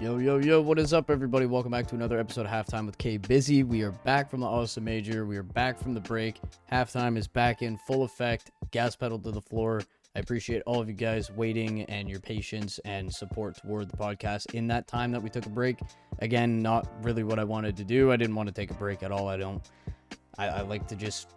Yo, what is up, everybody? Welcome back to another episode of Halftime with Bizzy. We are back from the Awesome Major. We are back from the break. Halftime is back in full effect. Gas pedal to the floor. I appreciate all of you guys waiting and your patience and support toward the podcast in that time that we took a break. Again, not really what I wanted to do. I didn't want to take a break at all. I like to just,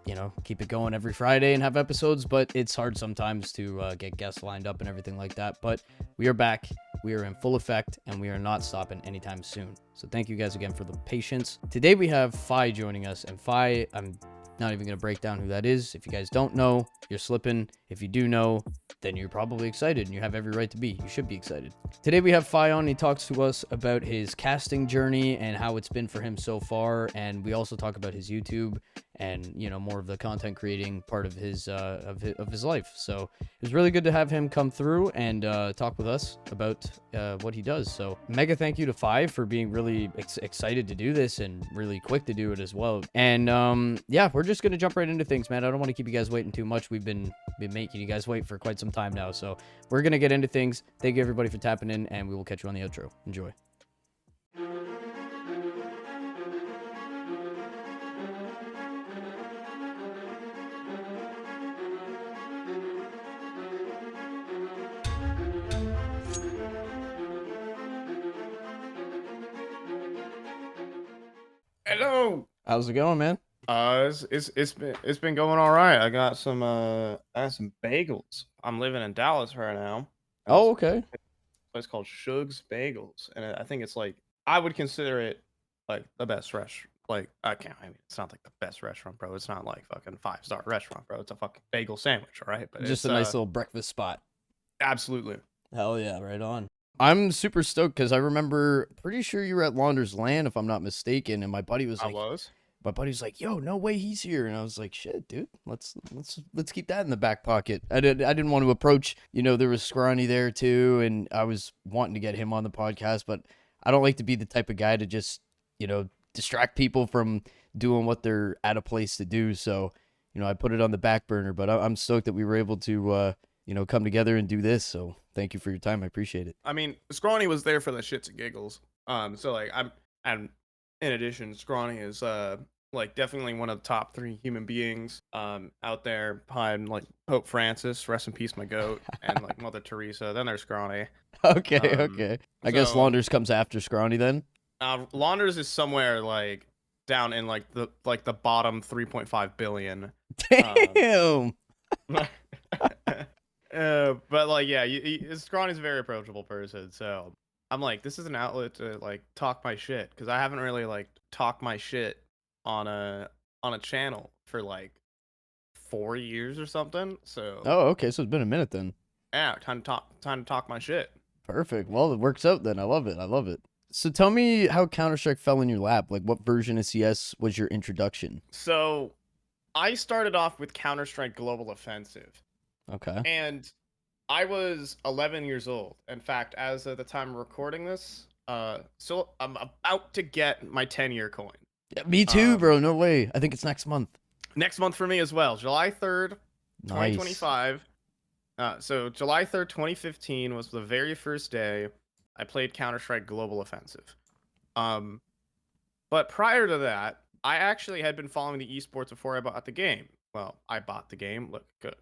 keep it going every Friday and have episodes, but it's hard sometimes to get guests lined up and everything like that. But we are back. We are in full effect, and we are not stopping anytime soon. So thank you guys again for the patience. Today we have Fi joining us, and Fi, I'm not even going to break down who that is. If you guys don't know, you're slipping. If you do know, then you're probably excited, and you have every right to be. You should be excited. Today we have Fi on. He talks to us about his casting journey and how it's been for him so far, and we also talk about his YouTube and more of the content creating part of his life. So it was really good to have him come through and talk with us about what he does. So mega thank you to Fi for being really excited to do this and really quick to do it as well. And yeah, we're just gonna jump right into things, man. I don't want to keep you guys waiting too much. We've been making you guys wait for quite some time now, so we're gonna get into things. Thank you everybody for tapping in, and we will catch you on the outro. Enjoy. Hello. How's it going, man? It's been going all right. I got some bagels. I'm living in Dallas right now. Oh, okay. A place called Shug's Bagels, and I think it's like I would consider it like the best restaurant. Like I mean, it's not like the best restaurant, bro. It's not like fucking 5-star restaurant, bro. It's a fucking bagel sandwich, all right? But Just it's a nice little breakfast spot. absolutely. Hell yeah, right on. I'm super stoked because I remember, pretty sure you were at Launder's Land, if I'm not mistaken, and my buddy was like, "Yo, no way he's here," and I was like, "Shit, dude, let's keep that in the back pocket." I didn't want to approach, there was Scrawny there too, and I was wanting to get him on the podcast, but I don't like to be the type of guy to just, distract people from doing what they're at a place to do. So, I put it on the back burner, but I'm stoked that we were able to, come together and do this. So thank you for your time. I appreciate it. I mean, Scrawny was there for the shits and giggles. So like and in addition, Scrawny is like definitely one of the top 3 human beings out there behind like Pope Francis, rest in peace, my goat, and like Mother Teresa. Then there's Scrawny. Okay. I guess Launders comes after Scrawny then. Launders is somewhere like down in like the bottom 3.5 billion. Damn. But like, yeah, Scrawny's a very approachable person, so I'm like, this is an outlet to like talk my shit because I haven't really like talked my shit on a channel for like 4 years or something. So Oh, okay. So it's been a minute then. yeah, time to talk my shit. Perfect. Well, it works out then. I love it. So tell me how Counter-Strike fell in your lap. Like, what version of CS was your introduction? So I started off with Counter-Strike Global Offensive. Okay. And I was 11 years old. In fact, as of the time of recording this, so I'm about to get my 10-year coin. Yeah, me too, bro. No way. I think it's next month. Next month for me as well. July 3rd, 2025. So July 3rd, 2015 was the very first day I played Counter-Strike Global Offensive. But prior to that, I actually had been following the esports before I bought the game. Well, I bought the game. Look, I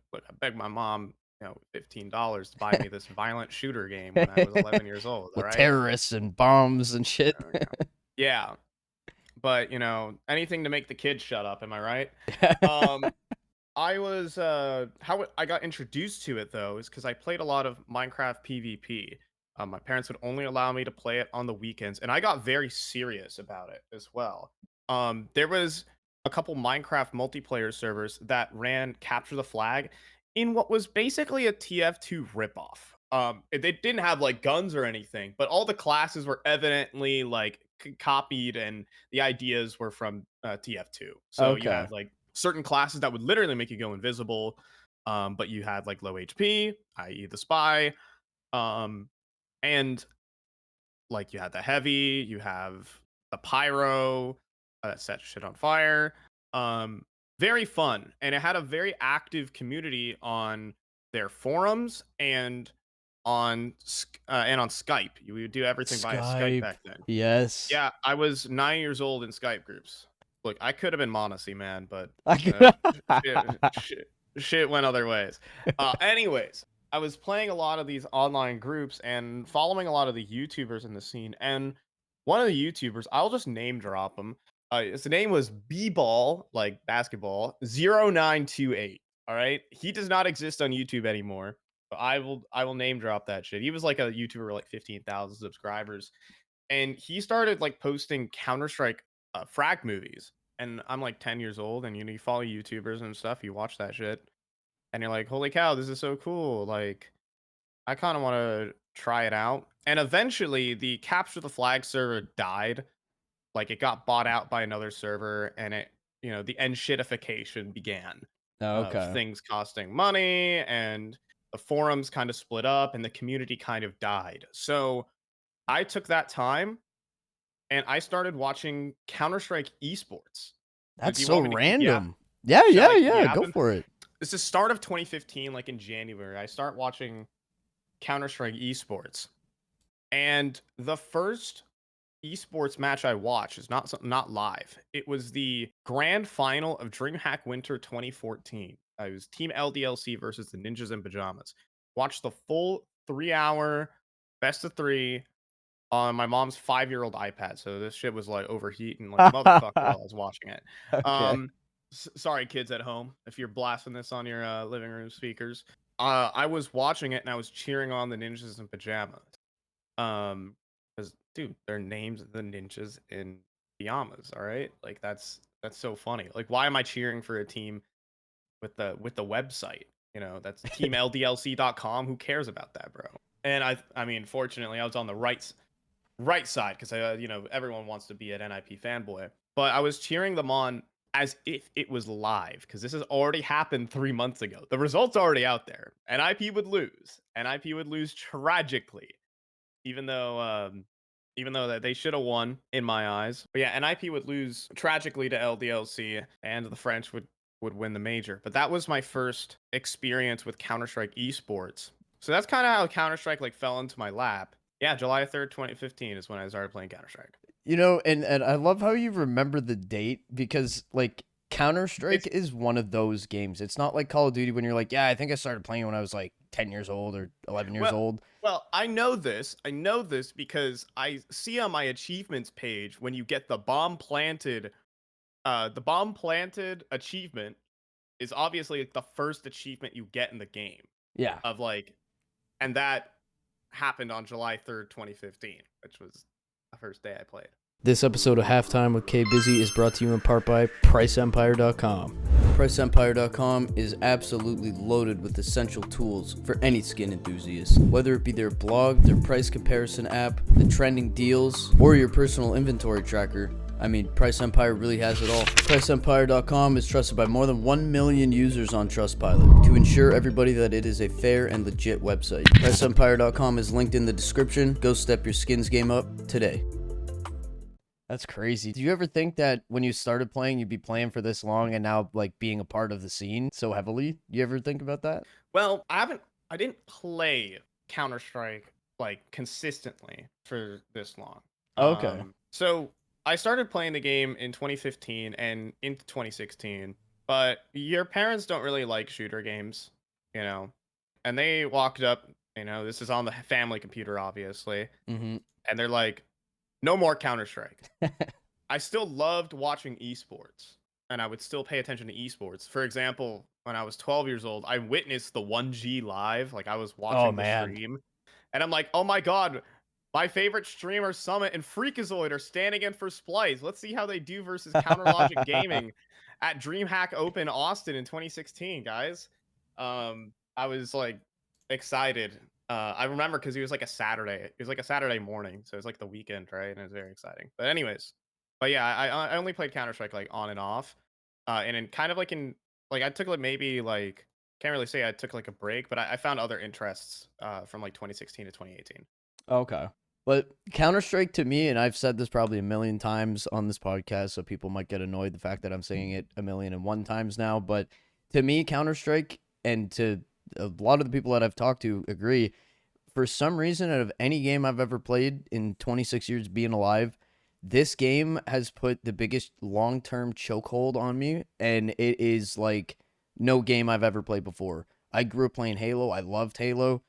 begged my mom, $15 to buy me this violent shooter game when I was 11 years old. With all right? terrorists and bombs and shit. Yeah. But, anything to make the kids shut up, am I right? I was, how I got introduced to it, though, is because I played a lot of Minecraft PvP. My parents would only allow me to play it on the weekends, and I got very serious about it as well. There was a couple Minecraft multiplayer servers that ran Capture the Flag in what was basically a TF2 ripoff. They didn't have like guns or anything, but all the classes were evidently like copied, and the ideas were from TF2. So you had like certain classes that would literally make you go invisible, but you had like low HP, i.e. the spy, and like you had the heavy, you have the pyro that set shit on fire. Very fun, and it had a very active community on their forums, and and on Skype. You would do everything via Skype Skype. back then. Yes. Yeah, I was 9 years old in Skype groups. Look, I could have been Monacy, man, but uh, I shit went other ways. Anyways, I was playing a lot of these online groups and following a lot of the YouTubers in the scene. And one of the YouTubers, I'll just name drop him. His name was B-Ball, like basketball, 0928. All right. He does not exist on YouTube anymore. But I will name drop that shit. He was like a YouTuber with like 15,000 subscribers. And he started like posting Counter-Strike frag movies. And I'm like 10 years old, and you follow YouTubers and stuff, you watch that shit, and you're like, holy cow, this is so cool. Like, I kind of want to try it out. And eventually, the Capture the Flag server died. Like, it got bought out by another server, and the end shitification began of Okay. things costing money, and the forums kind of split up, and the community kind of died. So I took that time and I started watching Counter Strike esports. That's Do you so want me to keep random. Yeah, Shall yeah, I keep yeah. Go yapping? for it. This is start of 2015, like in January. I start watching Counter Strike esports, and the first esports match I watched is not live. It was the grand final of DreamHack Winter 2014. It was Team LDLC versus the Ninjas in Pajamas. Watched the full 3 hour best of three on my mom's 5-year-old iPad. So this shit was like overheating like a motherfucker while I was watching it. Okay. Sorry, kids at home, if you're blasting this on your living room speakers. I was watching it and I was cheering on the Ninjas in Pajamas. Because dude, their names the Ninjas in Pajamas. All right, like that's so funny. Like, why am I cheering for a team with the website? That's teamldlc.com. Who cares about that, bro? And I mean, fortunately, I was on the right side because everyone wants to be an NIP fanboy. But I was cheering them on as if it was live because this has already happened 3 months ago. The results are already out there. NIP would lose. NIP would lose tragically, even though that they should have won in my eyes. But yeah, NIP would lose tragically to LDLC, and the French would win the major. But that was my first experience with Counter-Strike esports. So that's kind of how Counter-Strike like fell into my lap. Yeah, July 3rd, 2015 is when I started playing Counter-Strike. And I love how you remember the date because like Counter-Strike It's is one of those games. It's not like Call of Duty when you're like, yeah, I think I started playing when I was like 10 years old or 11 years well, old. well, I know this. I know this because I see on my achievements page when you get the bomb planted achievement is obviously like the first achievement you get in the game Yeah. of like, and that happened on July 3rd, 2015, which was the first day I played. This episode of Halftime with K Bizzy is brought to you in part by Pricempire.com. Pricempire.com is absolutely loaded with essential tools for any skin enthusiast. Whether it be their blog, their price comparison app, the trending deals, or your personal inventory tracker, I mean, Price Empire really has it all. Pricempire.com is trusted by more than 1 million users on Trustpilot to ensure everybody that it is a fair and legit website. Pricempire.com is linked in the description. Go step your skins game up today. That's crazy. Do you ever think that when you started playing, you'd be playing for this long and now like being a part of the scene so heavily? You ever think about that? Well, I didn't play Counter Strike like consistently for this long. Okay. So I started playing the game in 2015 and into 2016, but your parents don't really like shooter games, you know, and they walked up, this is on the family computer, obviously, Mm-hmm. and they're like, no more Counter Strike. I still loved watching esports, and I would still pay attention to esports. For example, when I was 12 years old, I witnessed the 1G live. Like, I was Oh watching the man. stream, and I'm like, oh my god, my favorite streamer Summit and Freakazoid are standing in for Splice. Let's see how they do versus Counter Logic Gaming at DreamHack Open Austin in 2016, guys. I was like excited. I remember because it was like a Saturday. It was like a Saturday morning, so it was like the weekend, right? And it was very exciting. But anyways, but yeah, I only played Counter Strike like on and off, and in kind of like in like I took like maybe like can't really say I took like a break, but I found other interests from like 2016 to 2018. Okay. But Counter-Strike to me, and I've said this probably a million times on this podcast, so people might get annoyed the fact that I'm saying it a million and one times now, but to me, Counter-Strike, and to a lot of the people that I've talked to agree, for some reason, out of any game I've ever played in 26 years being alive, this game has put the biggest long-term chokehold on me, and it is like no game I've ever played before. I grew up playing Halo. I loved Halo.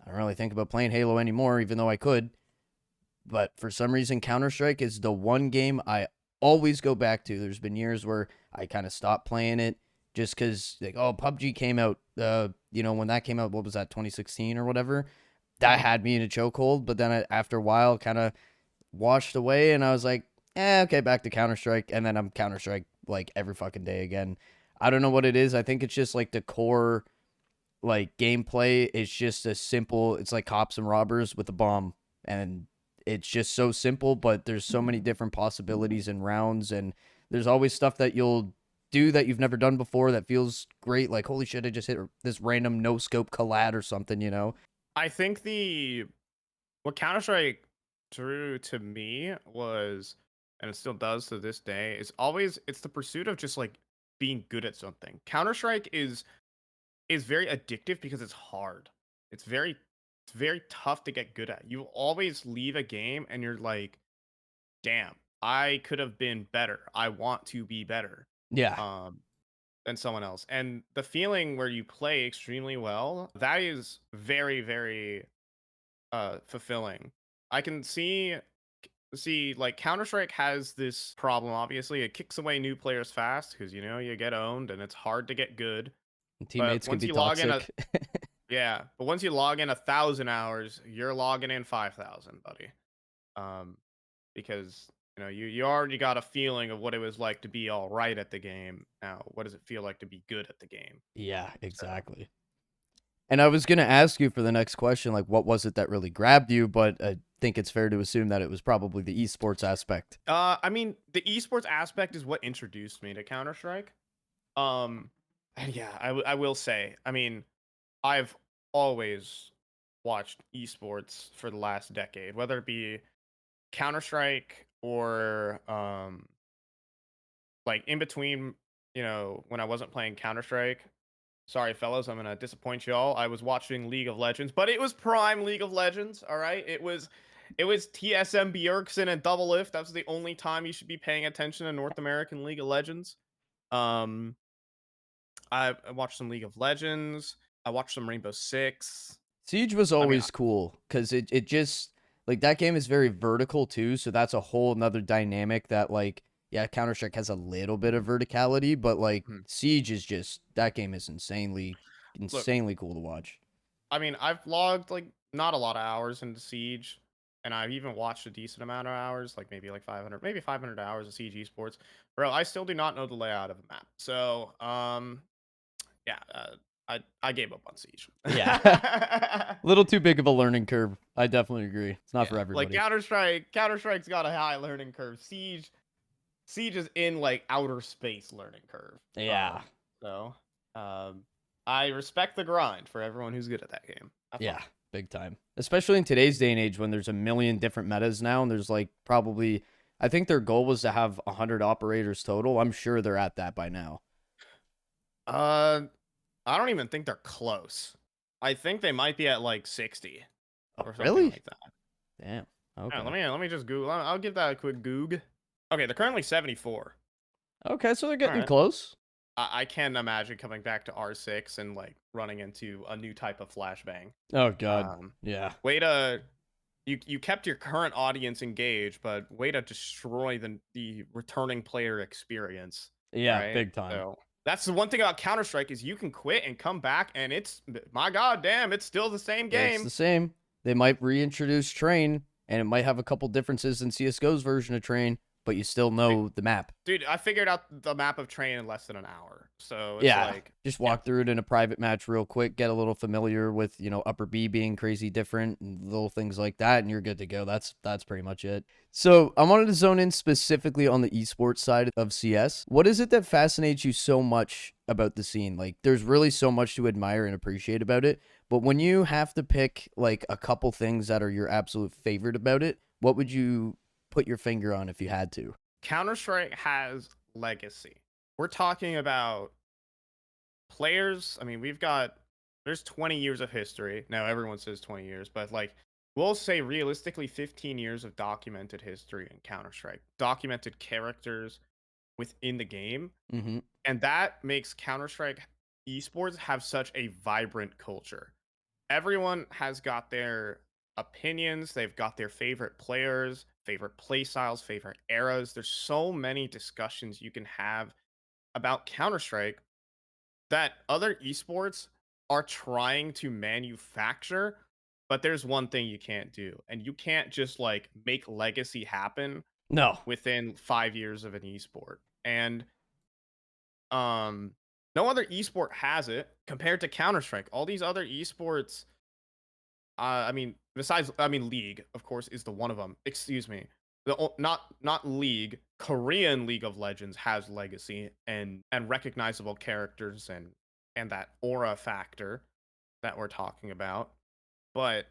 I don't really think about playing Halo anymore, even though I could. But for some reason, Counter-Strike is the one game I always go back to. There's been years where I kind of stopped playing it just because, like, oh, PUBG came out, when that came out, what was that, 2016 or whatever? That Mhm. had me in a chokehold. But then after a while, kind of washed away, and I was like, okay, back to Counter-Strike. And then I'm Counter-Strike like every fucking day again. I don't know what it is. I think it's just like the core like gameplay is just a simple, it's like cops and robbers with a bomb, and it's just so simple, but there's so many different possibilities and rounds, and there's always stuff that you'll do that you've never done before that feels great, like holy shit, I just hit this random no scope collad or something. I think the what Counter Strike drew to me was, and it still does to this day, is always it's the pursuit of just like being good at something. Counter Strike is very addictive because it's hard. It's very tough to get good at. You always leave a game and you're like, damn, I could have been better. I want to be better. Yeah. Um than someone else. And the feeling where you play extremely well, that is very, very fulfilling. I can see like Counter-Strike has this problem. Obviously it kicks away new players fast because you get owned and it's hard to get good. But Teammates can once be you log in toxic. but once you log in 1,000 hours, you're logging in 5,000, buddy. um because you already got a feeling of what it was like to be all right at the game. Now what does it feel like to be good at the game? Yeah, So exactly. And I was gonna ask you for the next question, like what was it that really grabbed you, but I think it's fair to assume that it was probably the esports aspect. I mean, the esports aspect is what introduced me to Counter Strike. Um, and yeah, I will say, I mean, I've always watched esports for the last decade, whether it be Counter Strike or like in between, when I wasn't playing Counter Strike. Sorry, fellas, I'm gonna disappoint y'all. I was watching League of Legends, but it was prime League of Legends. All right, it was TSM Bjergsen and Double Lift. That was the only time you should be paying attention to North American League of Legends. Um, I watched some League of Legends. I watched some Rainbow Six. Siege was I mean, always cool because it just like that game is very vertical too, so that's a whole another dynamic that like yeah, Counter Strike has a little bit of verticality, but like hmm. Siege is just that game is Look, insanely cool to watch. I mean, I've logged like not a lot of hours into Siege, and I've even watched a decent amount of hours, like maybe like 500, maybe 500 hours of Siege esports. Bro, I still do not know the layout of a map. So, yeah, I gave up on Siege. Yeah. A little too big of a learning curve. I definitely agree. It's not for Yeah, like everybody. Counter Strike's got a high learning curve. Siege is in like outer space learning curve. Yeah. So, um, I respect the grind for everyone who's good at that game. Have fun. Yeah, big time. Especially in today's day and age when there's a million different metas now and there's like probably I think their goal was to have 100 operators total. I'm sure they're at that by now. Uh, I don't even think they're close. I think they might be at like 60 Oh, or something really? like that. Damn. Yeah, Okay. let me just Google. I'll give that a quick goog. Okay, they're currently 74. Okay, so they're All getting right. close. I can't imagine coming back to R6 and like running into a new type of flashbang. Oh god. Um, Yeah. way to you kept your current audience engaged, but way to destroy the returning player experience, Yeah, right? big time. So that's the one thing about Counter Strike is you can quit and come back, and it's my god damn, it's still the same It's game. the same. They might reintroduce Train and it might have a couple differences in CS:GO's version of Train, but you still know the map. Dude, I figured out the map of Train in less than an hour, so it's Yeah, like, just yeah. walk through it in a private match real quick, get a little familiar with, upper B being crazy different and little things like that, and you're good to go. That's pretty much it. So I wanted to zone in specifically on the esports side of CS. What is it that fascinates you so much about the scene? Like there's really so much to admire and appreciate about it. But when you have to pick like a couple things that are your absolute favorite about it, what would you put your finger on if you had to? Counter Strike has legacy. We're talking about players. I mean, we've got there's 20 years of history. Now everyone says 20 years, but like we'll say realistically 15 years of documented history in Counter-Strike. Documented characters within the game, Mm-hmm. and that makes Counter-Strike esports have such a vibrant culture. Everyone has got their opinions, they've got their favorite players, favorite play styles, favorite eras. There's so many discussions you can have about Counter-Strike that other esports are trying to manufacture, but there's one thing you can't do, and you can't just like make legacy happen No. within 5 years of an esport. And um no other esport has it compared to Counter-Strike. All these other esports, I mean, besides, I mean, League, of course, is the one of them. Excuse me. Not League, Korean League of Legends has legacy and recognizable characters and that aura factor that we're talking about. But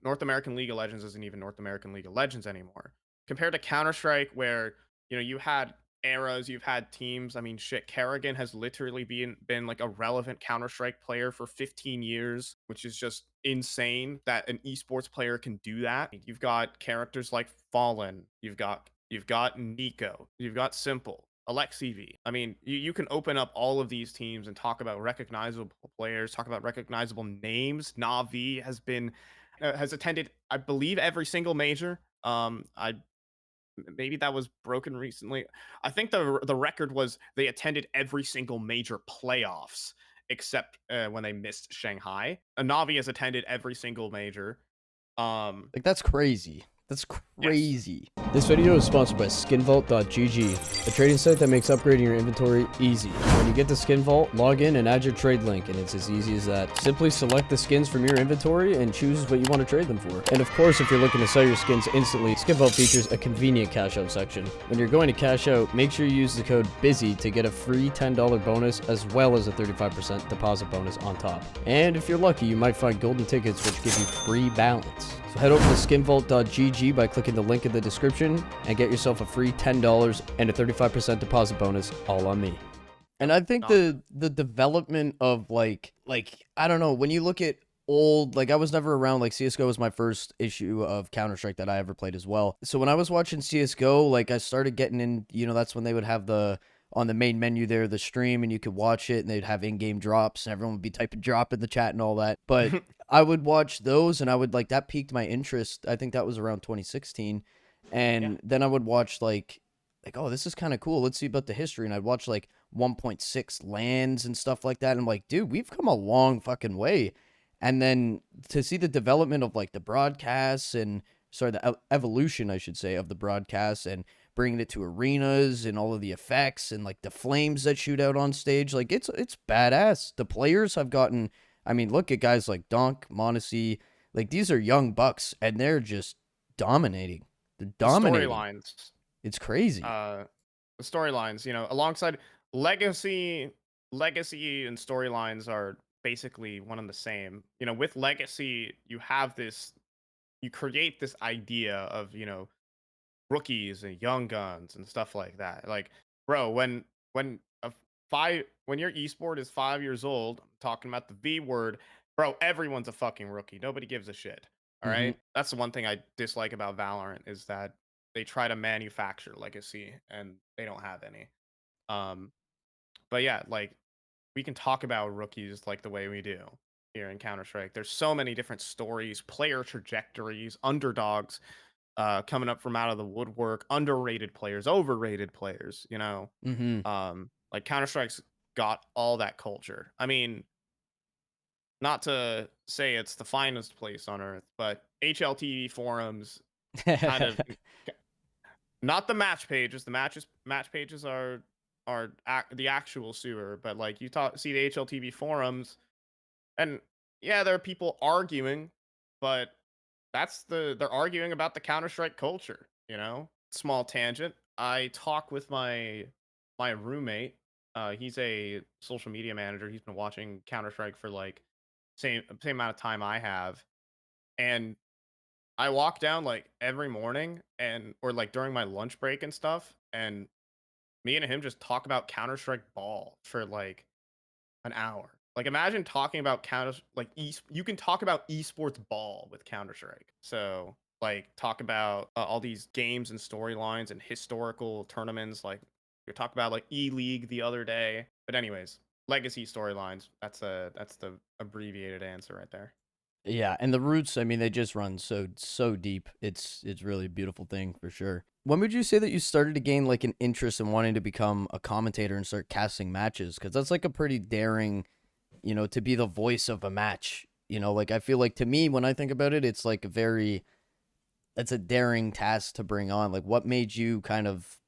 North American League of Legends isn't even North American League of Legends anymore. Compared to Counter-Strike, where you had eras, you've had teams. I mean, shit, Kerrigan has literally been like a relevant Counter-Strike player for 15 years, which is just insane that an esports player can do that. You've got characters like Fallen, you've got Nico, you've got Simple, Alexi V. I mean, you can open up all of these teams and talk about recognizable players, talk about recognizable names. Navi has attended, I believe, every single major. I maybe that was broken recently. I think the record was they attended every single major playoffs except when they missed Shanghai. Navi has attended every single major. Like, that's crazy. That's Yes. crazy. This video is sponsored by Skinvault.gg, a trading site that makes upgrading your inventory easy. When you get to Skinvault, log in and add your trade link, and it's as easy as that. Simply select the skins from your inventory and choose what you want to trade them for. And of course, if you're looking to sell your skins instantly, Skinvault features a convenient cash out section. When you're going to cash out, make sure you use the code BIZZY to get a free $10 bonus as well as a 35% deposit bonus on top. And if you're lucky, you might find golden tickets which give you free balance. So head over to skinvault.gg by clicking the link in the description and get yourself a free $10 and a 35% deposit bonus all on me. And I think Not the development of like I don't know, when you look at old, like I was never around, like CS:GO was my first issue of Counter-Strike that I ever played as well. So when I was watching CS:GO, like I started getting in, that's when they would have the on the main menu there, the stream, and you could watch it and they'd have in-game drops and everyone would be typing drop in the chat and all that. But I would watch those and I would like that piqued my interest. I think that was around 2016. yeah. And then I would watch like, oh, this is kind of cool. Let's see about the history. And I'd watch like 1.6 lands and stuff like that. And I'm like, dude, we've come a long fucking way. And then to see the development of like the broadcasts and sorry, the evolution, I should say, of the broadcasts and bringing it to arenas and all of the effects and like the flames that shoot out on stage, like it's badass. The players have gotten. I mean, look at guys like Donk, Monacy. Like these are young bucks and they're just dominating. They're The dominating. storylines. It's crazy. uh the storylines, alongside legacy legacy and storylines are basically one and the same. With legacy, you create this idea of, rookies and young guns and stuff like that. Like, bro, when your esport is 5 years old, I'm talking about the V word, bro, everyone's a fucking rookie. Nobody gives a shit. All Mm-hmm. right. That's the one thing I dislike about Valorant is that they try to manufacture legacy and they don't have any. Um, but yeah, like we can talk about rookies like the way we do here in Counter Strike. There's so many different stories, player trajectories, underdogs coming up from out of the woodwork, underrated players, overrated players, Mm-hmm. like Counter Strike's got all that culture. I mean, not to say it's the finest place on earth, but HLTV forums kind of not the match pages. Match pages are the actual sewer, but like see the HLTV forums, and yeah, there are people arguing, but they're arguing about the Counter-Strike culture. Small tangent. I talk with my roommate. He's a social media manager. He's been watching Counter-Strike for like same amount of time I have. And I walk down like every morning or like during my lunch break and stuff, and me and him just talk about Counter-Strike ball for like an hour. Like imagine talking about you can talk about esports ball with Counter-Strike. So like talk about all these games and storylines and historical tournaments. Like we talked about like E-League the other day. But anyways, legacy storylines. That's the abbreviated answer right there. Yeah, and the roots, I mean, they just run so deep. It's really a beautiful thing for sure. When would you say that you started to gain like an interest in wanting to become a commentator and start casting matches? Because that's like a pretty daring, to be the voice of a match. Like I feel like to me when I think about it, it's like it's a daring task to bring on. Like what made you kind of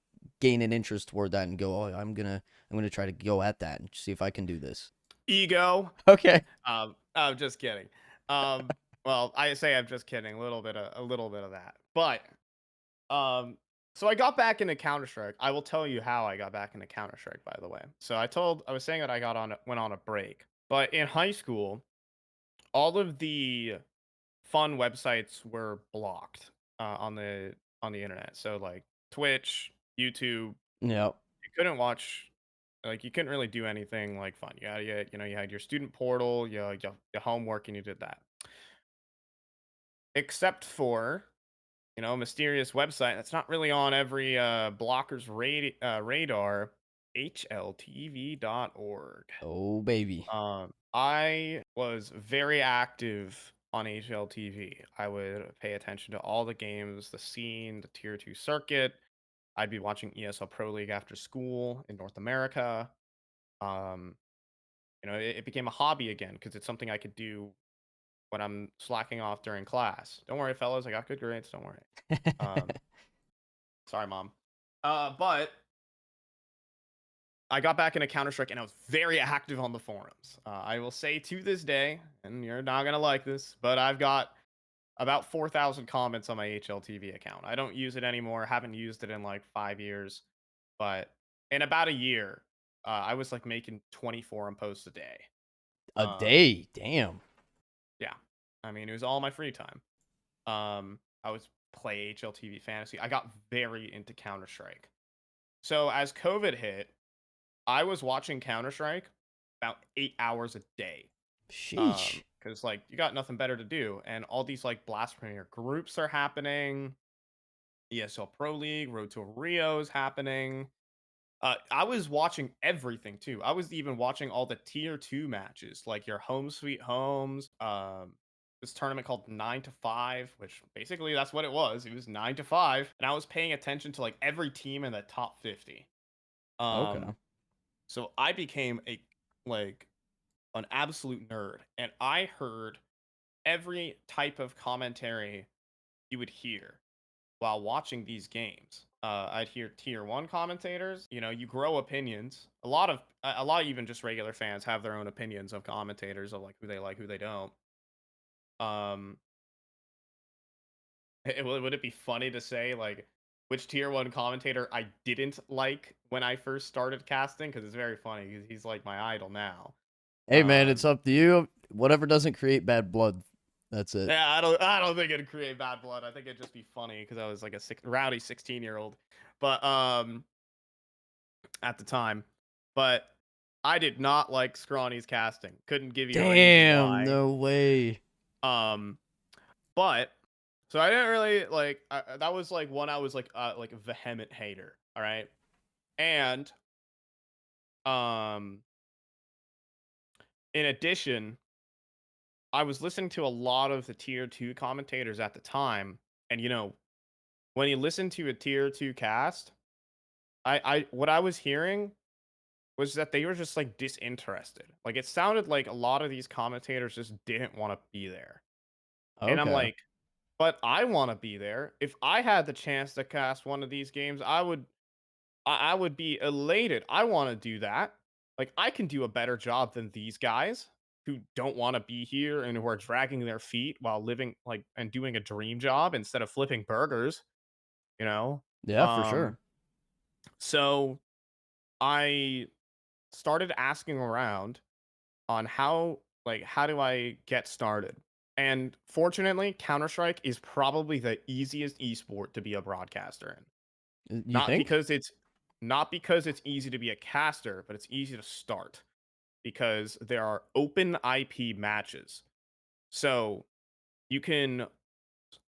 gain an interest toward that and go, oh, I'm gonna try to go at that and see if I can do this. Ego. Okay. I'm just kidding. Um, well, I say I'm just kidding. A little bit of that. But um, so I got back into Counter Strike. I will tell you how I got back into Counter Strike. By the way, so I was saying that went on a break. But in high school, all of the fun websites were blocked on the internet. So like Twitch, YouTube, Yeah. you couldn't watch like you couldn't really do anything like fun. You had your student portal, your homework, and you did that. Except for a mysterious website that's not really on every blocker's radar, hltv.org. Oh baby. I was very active on HLTV. I would pay attention to all the games, the scene, the tier 2 circuit. I'd be watching ESL Pro League after school in North America. Um, it became a hobby again because it's something I could do when I'm slacking off during class. Don't worry, fellas, I got good grades. Don't worry. Um, sorry, mom. But I got back into Counter Strike and I was very active on the forums. I will say to this day, and you're not gonna like this, but I've got about 4,000 comments on my HLTV account. I don't use it anymore. Haven't used it in like 5 years, but in about a year, I was like making 20 forum posts a day. A Um, day. Damn. yeah, I mean it was all my free time. I was play HLTV fantasy. I got very into Counter Strike. So as COVID hit, I was watching Counter Strike about 8 hours a day. Sheesh. Because like you got nothing better to do, and all these like Blast Premier groups are happening. ESL Pro League, Road to Rio is happening. I was watching everything too. I was even watching all the tier 2 matches, like your Home Sweet Homes. This tournament called 9 to 5, which basically that's what it was. It was 9 to 5, and I was paying attention to like every team in the top 50. Okay. Um, so I became like an absolute nerd, and I heard every type of commentary you would hear while watching these games. I'd hear tier 1 commentators. You grow opinions. A lot of even just regular fans have their own opinions of commentators of like, who they don't. Um, would it be funny to say like which tier 1 commentator I didn't like when I first started casting? Because it's very funny because he's like my idol now. Hey man, it's Um, up to you. Whatever doesn't create bad blood. That's it. Yeah, I don't think it'd create bad blood. I think it'd just be funny because I was like a rowdy 16-year-old, but at the time, but I did not like Scrawny's casting. Couldn't give you a reason Damn, why. no way. Um, but so I didn't really like that was like one I was like a vehement hater. All right, and um, in addition, I was listening to a lot of the tier 2 commentators at the time, and when you listen to a tier 2 cast, I what I was hearing was that they were just like disinterested. Like it sounded like a lot of these commentators just didn't want to be there. And I'm Okay. like, but I want to be there. If I had the chance to cast one of these games, I would be elated. I want to do that. Like I can do a better job than these guys who don't want to be here and who are dragging their feet while living like and doing a dream job instead of flipping burgers, you know? Yeah, for Um sure. so I started asking around on how do I get started? And fortunately, Counter-Strike is probably the easiest esport to be a broadcaster in. You Not think? because it's not because it's easy to be a caster, but it's easy to start. because there are open IP matches. So you can,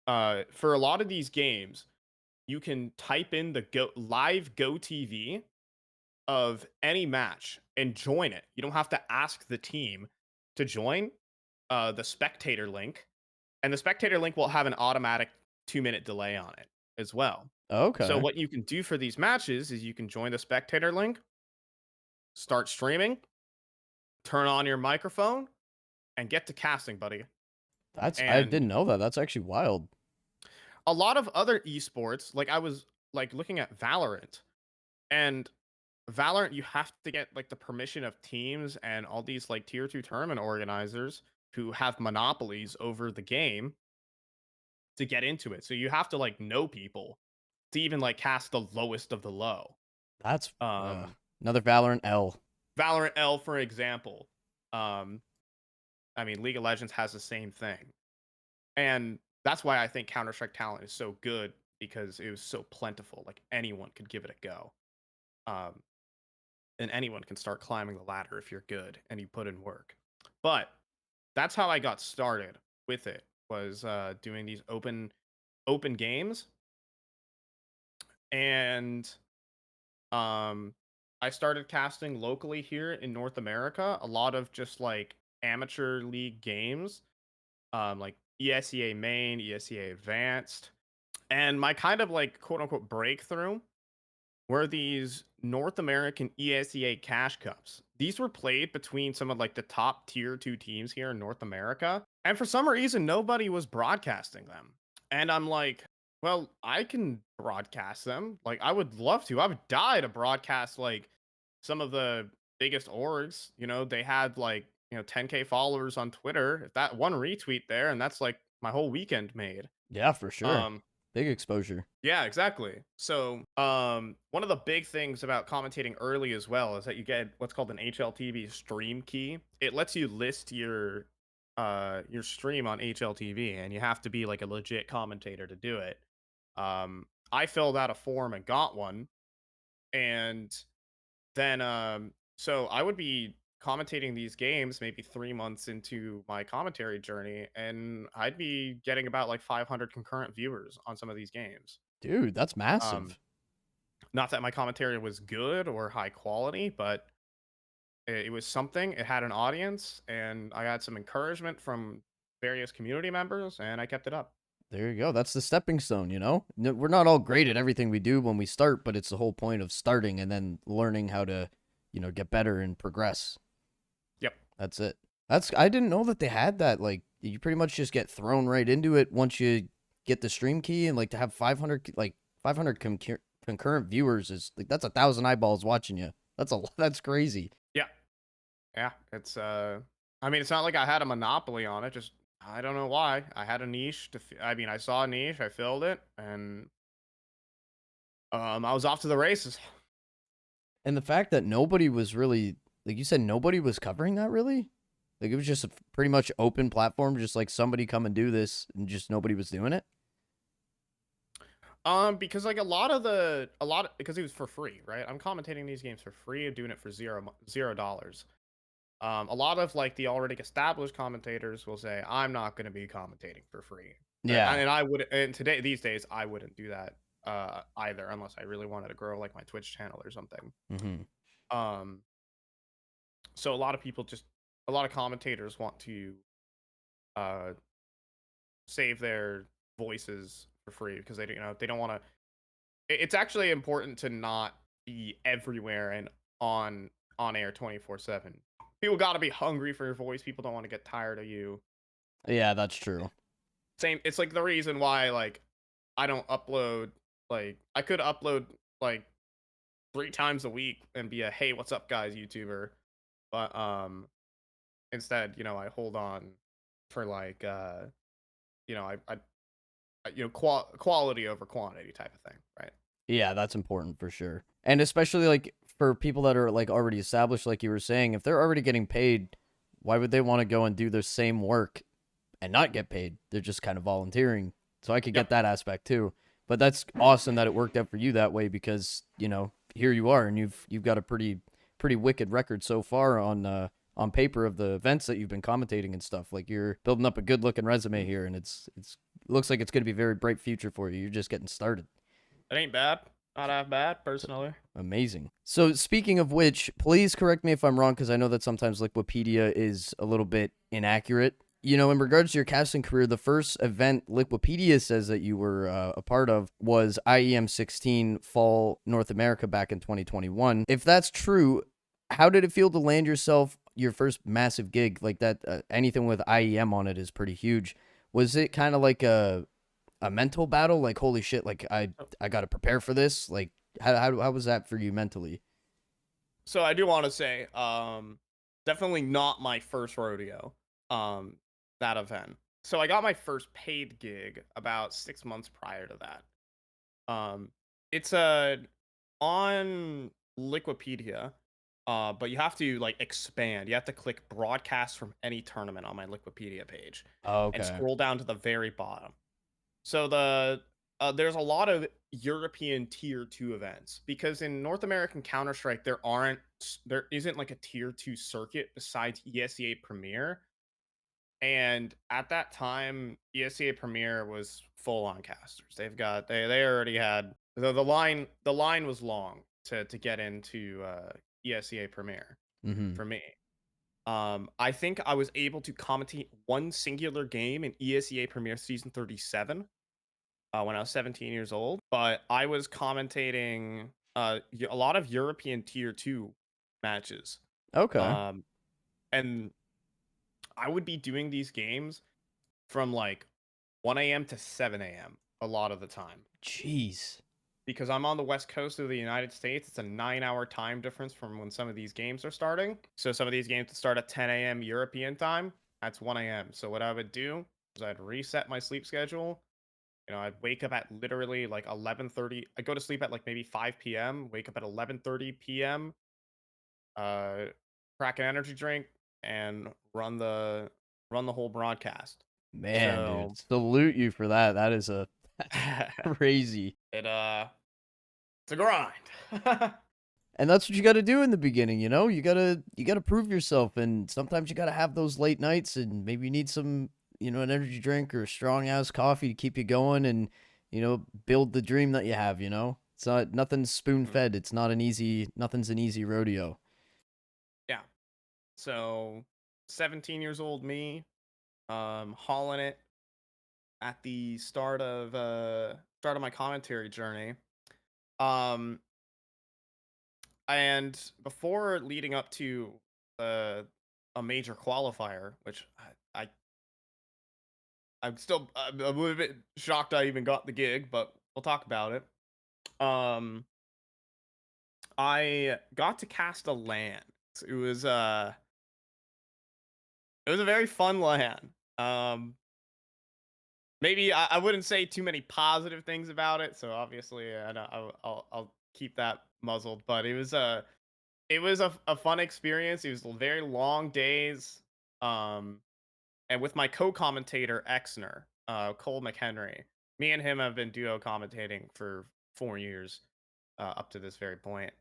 for a lot of these games, you can type in the live Go TV of any match and join it. You don't have to ask the team to join the spectator link, and the spectator link will have an automatic 2-minute delay on it as well. So Okay. what you can do for these matches is you can join the spectator link, start streaming, turn on your microphone, and get to casting, buddy. I And didn't know that. That's actually wild. a lot of other esports, like I was like looking at Valorant, and Valorant, you have to get like the permission of teams and all these like tier 2 tournament organizers who have monopolies over the game to get into it. So you have to like know people to even like cast the lowest of the low. That's Um another Valorant L. Valorant L, for example. Um I mean, League of Legends has the same thing. And that's why I think Counter-Strike talent is so good, because it was so plentiful. Like anyone could give it a go. Um and anyone can start climbing the ladder if you're good and you put in work. But that's how I got started with it, was doing these open games. And I started casting locally here in North America, a lot of just like amateur league games, like ESEA main, ESEA advanced. And my kind of like quote unquote breakthrough were these North American ESEA Cash Cups. These were played between some of like the top tier 2 teams here in North America. And for some reason, nobody was broadcasting them. And I'm like, well, I can broadcast them. Like, I would love to. I would die to broadcast like some of the biggest orgs. You know, they had like, 10K followers on Twitter. If that one retweet there, and that's like my whole weekend made. Yeah, for sure. Um, Big exposure. yeah, exactly. So, one of the big things about commentating early as well is that you get what's called an HLTV stream key. It lets you list your stream on HLTV, and you have to be like a legit commentator to do it. I filled out a form and got one, and then so I would be commentating these games maybe 3 months into my commentary journey, and I'd be getting about like 500 concurrent viewers on some of these games. Dude, that's Um, massive. Not that my commentary was good or high quality, but it was something. It had an audience, and I had some encouragement from various community members, and I kept it up. There you go. That's the stepping stone, you know? We're not all great at everything we do when we start, but it's the whole point of starting and then learning how to, get better and progress. Yep. That's it. I didn't know that they had that. Like, you pretty much just get thrown right into it once you get the stream key, and like to have 500 concurrent viewers is like that's 1,000 eyeballs watching you. That's crazy. Yeah. Yeah. It's I mean, it's not like I had a monopoly on it. Just I don't know why. I had a niche I mean, I saw a niche, I filled it, and I was off to the races. And the fact that nobody was really, like you said, nobody was covering that really. Like it was just a pretty much open platform, just like somebody come and do this, and just nobody was doing it. Because like because it was for free, right? I'm commentating these games for free and doing it for $0. A lot of like the already established commentators will say, I'm not going to be commentating for free. Yeah. And I would, and these days, I wouldn't do that either, unless I really wanted to grow like my Twitch channel or something. Mm-hmm. Um, so a lot of commentators want to uh save their voices for free because they don't want to. It's actually important to not be everywhere and on air 24/7. People got to be hungry for your voice. People don't want to get tired of you. Yeah, that's true. Same. It's like the reason why like I don't upload. Like I could upload like 3 times a week and be a hey what's up guys YouTuber, but instead I hold on for like quality over quantity type of thing, right? Yeah, that's important for sure. And especially like for people that are like already established, like you were saying, if they're already getting paid, why would they want to go and do their same work and not get paid? They're just kind of volunteering. So I could Yep. get that aspect too. But that's awesome that it worked out for you that way because, here you are and you've got a pretty wicked record so far on on paper of the events that you've been commentating and stuff. Like you're building up a good looking resume here, and it's looks like it's going to be a very bright future for you. You're just getting started. It ain't bad. Not half bad, personally. Amazing. So speaking of which, please correct me if I'm wrong, because I know that sometimes Liquipedia is a little bit inaccurate. You know, in regards to your casting career, the first event Liquipedia says that you were a part of was IEM 16 Fall North America back in 2021. If that's true, how did it feel to land yourself your first massive gig like that? Anything with IEM on it is pretty huge. Was it kind of like a mental battle? Like, holy shit, like I got to prepare for this. Like, how was that for you mentally? So I do want to say, definitely not my first rodeo. Um, that event. So I got my first paid gig about 6 months prior to that. Um, it's on Liquipedia, but you have to like expand. You have to click broadcast from any tournament on my Liquipedia page, Oh, and okay. scroll down to the very bottom. So there's a lot of European tier 2 events because in North American Counter Strike there isn't like a tier 2 circuit besides ESEA Premier, and at that time ESEA Premier was full on casters. They already had the line was long to get into ESEA Premier Mm-hmm. for me. I think I was able to commentate one singular game in ESEA Premier Season 37 when I was 17 years old, but I was commentating a lot of European tier 2 matches. Okay. Um, and I would be doing these games from like 1 a.m. to 7 a.m. a lot of the time Jeez. because I'm on the west coast of the United States. It's a 9-hour time difference from when some of these games are starting. So some of these games start at 10 a.m. European time. That's 1 a.m. So what I would do is I'd reset my sleep schedule. I'd wake up at literally like 11:30. I go to sleep at like maybe 5 p.m. Wake up at 11:30 p.m. Uh, crack an energy drink and run the whole broadcast. Man, dude, So salute you for that. That is a that's crazy. it it's a grind. And that's what you got to do in the beginning, you know? You got to prove yourself, and sometimes you got to have those late nights, and maybe you need some, an energy drink or a strong ass coffee to keep you going and, build the dream that you have, you know? It's not nothing's Mhm. spoon-fed. It's not an easy nothing's an easy rodeo. Yeah. So 17 years old me, hauling it at the start of my commentary journey. Um And before leading up to uh, a major qualifier, which I'm still I'm a little bit shocked I even got the gig, but we'll talk about it. Um, I got to cast a LAN. It was a very fun LAN. Maybe I wouldn't say too many positive things about it, so obviously I'll keep that muzzled. But it was a fun experience. It was very long days. Um, and with my co-commentator Exner, Cole McHenry, me and him have been duo commentating for 4 years, up to this very point.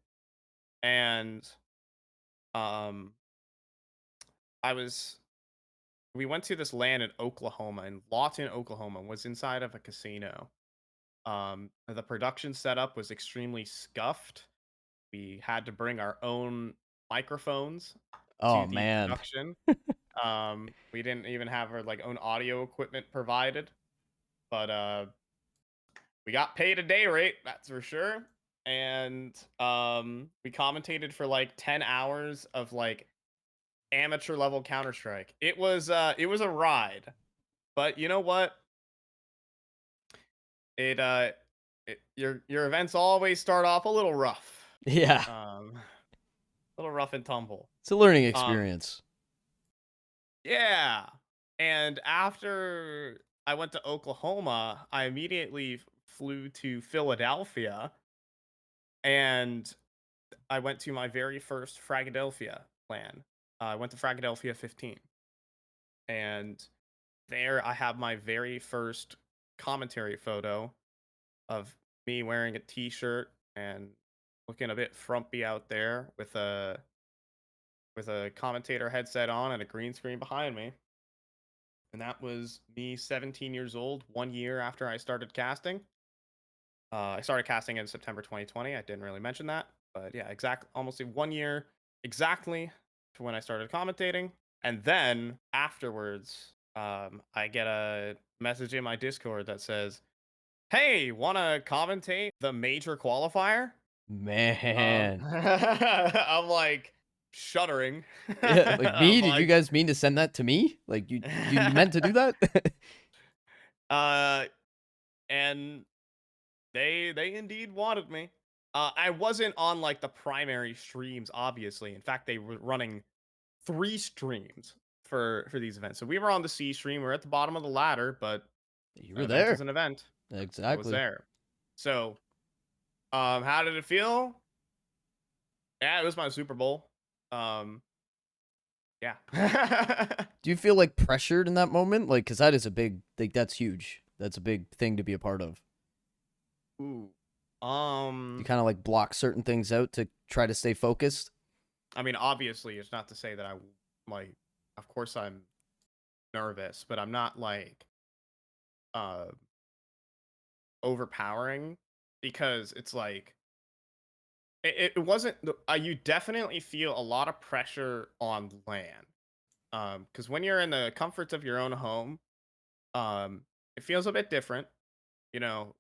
And um, I was we went to this land in Oklahoma, in Lawton, Oklahoma, was inside of a casino. The production setup was extremely scuffed. We had to bring our own microphones Oh to the man. production. We didn't even have our like own audio equipment provided, but we got paid a day rate, that's for sure. And we commentated for like 10 hours of like amateur level Counter Strike. It was a ride, but you know what? It your events always start off a little rough, Yeah. a little rough and tumble. It's a learning Um, experience. yeah. And after I went to Oklahoma, I immediately flew to Philadelphia, and I went to my very first Fragadelphia plan. I went to Fragadelphia 15, and there I have my very first commentary photo of me wearing a t-shirt and looking a bit frumpy out there with with a commentator headset on and a green screen behind me. And that was me 17 years old, 1 year after I started casting. I started casting in September 2020. I didn't really mention that, but yeah, almost 1 year exactly to when I started commentating. And then afterwards, I get a message in my Discord that says, "Hey, want to commentate the major qualifier?" Man. I'm like shuddering. Yeah, like me? I'm Did you like, guys mean to send that to me? Like you meant to do that? uh, and they indeed wanted me. I wasn't on like the primary streams, obviously. In fact, they were running 3 streams for these events. So we were on the C stream. We are at the bottom of the ladder, but You an were event is there. an event. I was Exactly. there. So, how did it feel? Yeah, it was my Super Bowl. Um, yeah. Do you feel like pressured in that moment? Like, cause that is a big, like, that's huge. That's a big thing to be a part of. Ooh. You kind of like block certain things out to try to stay focused. I mean, obviously, it's not to say that like. Of course, I'm nervous, but I'm not like uh overpowering because it's like it wasn't. You definitely feel a lot of pressure on land. Because when you're in the comforts of your own home, um, it feels a bit different. You know,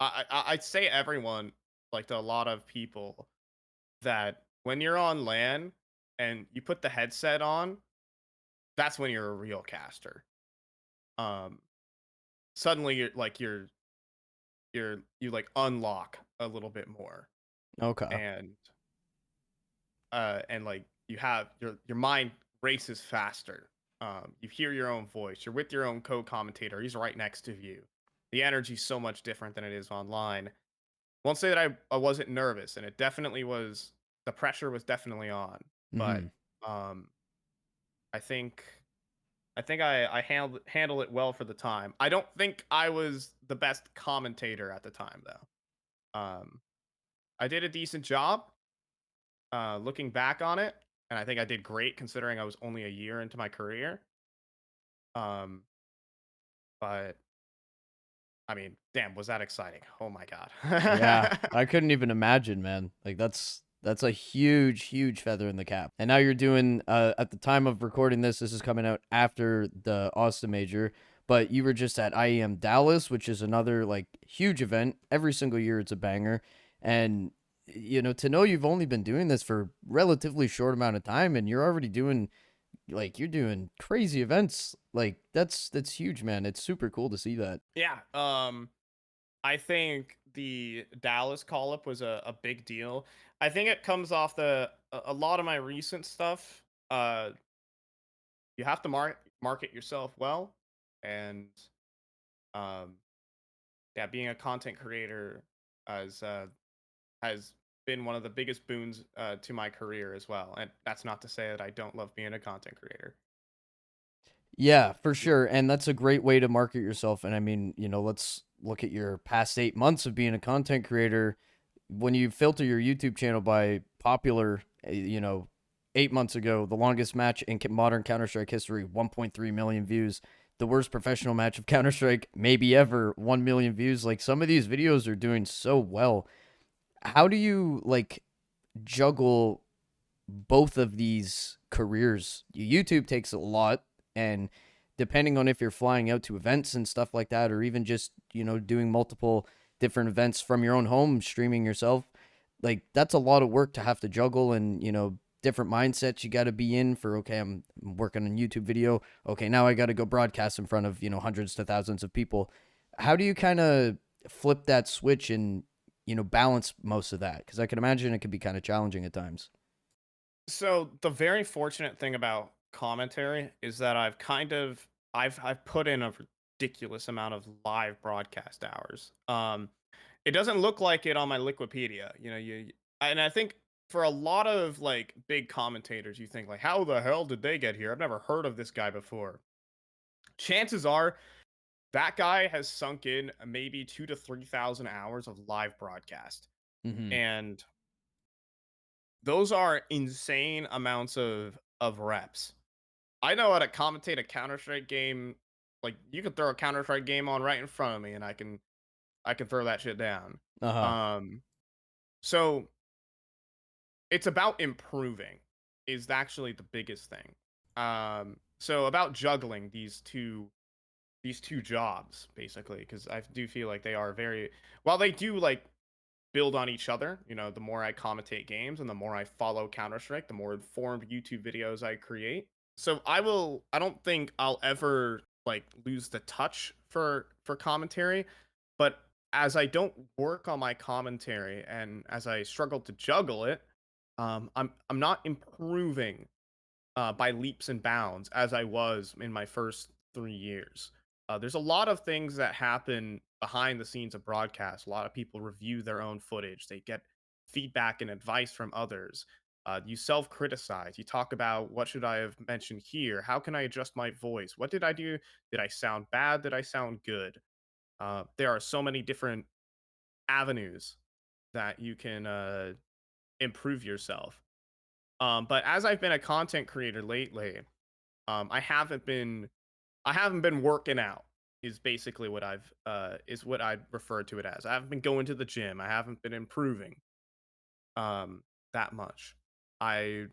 I'd say everyone, like to a lot of people, that when you're on LAN and you put the headset on, that's when you're a real caster. Um, Suddenly you like unlock a little bit more, Okay. and like you have your mind races faster. You hear your own voice. You're with your own co-commentator. He's right next to you. The energy's so much different than it is online. Won't say that I wasn't nervous, and it definitely was. The pressure was definitely on, but Mm-hmm. um, I think I handle it well for the time. I don't think I was the best commentator at the time though. I did a decent job looking back on it, and I think I did great considering I was only a year into my career. Um, but I mean, damn, was that exciting? Oh my Yeah, god. I couldn't even imagine, man. Like that's a huge, huge feather in the cap. And now you're doing at the time of recording this, this is coming out after the Austin Major, but you were just at IEM Dallas, which is another like huge event. Every single year it's a banger. And you know, to know you've only been doing this for relatively short amount of time and you're already doing like you're doing crazy events. Like that's huge, man. It's super cool to see that. Yeah. I think the Dallas call up was a big deal. I think it comes off a lot of my recent stuff. Uh, you have to market yourself well, and um, yeah, being a content creator has been one of the biggest boons to my career as well. And that's not to say that I don't love being a content creator. Yeah, for sure. And that's a great way to market yourself. And I mean, you know, let's look at your past 8 months of being a content creator. When you filter your YouTube channel by popular, you know, 8 months ago, the longest match in modern Counter Strike history, 1.3 million views. The worst professional match of Counter Strike, maybe ever, 1 million views. Like some of these videos are doing so well. How do you like juggle both of these careers? YouTube takes a lot, and depending on if you're flying out to events and stuff like that, or even just, you know, doing multiple different events from your own home, streaming yourself, like that's a lot of work to have to juggle and, you know, different mindsets you got to be in for, okay, I'm working on YouTube video. Okay, now I got to go broadcast in front of, you know, hundreds to thousands of people. How do you kind of flip that switch and, you know, balance most of that? Because I can imagine it could be kind of challenging at times. So the very fortunate thing about commentary is that I've put in a ridiculous amount of live broadcast hours. It doesn't look like it on my Liquipedia. You know, and I think for a lot of like big commentators, you think like, how the hell did they get here? I've never heard of this guy before. Chances are that guy has sunk in maybe 2 to 3,000 hours of live broadcast. Mm-hmm. And those are insane amounts of reps. I know how to commentate a Counter-Strike game. Like, you could throw a Counter-Strike game on right in front of me, and I can throw that shit down. Uh-huh. Um, so it's about improving is actually the biggest thing. So about juggling these two jobs basically, because I do feel like they are very while they do like build on each other. The more I commentate games and the more I follow Counter Strike, the more informed YouTube videos I create. So I don't think I'll ever like lose the touch for commentary, but as I don't work on my commentary and as I struggle to juggle it, I'm not improving by leaps and bounds as I was in my first 3 years. There's a lot of things that happen behind the scenes of broadcast. A lot of people review their own footage. They get feedback and advice from others. You self-criticize. You talk about what should I have mentioned here? How can I adjust my voice? What did I do? Did I sound bad? Did I sound good? There are so many different avenues that you can improve yourself. But as I've been a content creator lately, I haven't been working out is basically what I'd refer to it as. I haven't been going to the gym. I haven't been improving um that much. I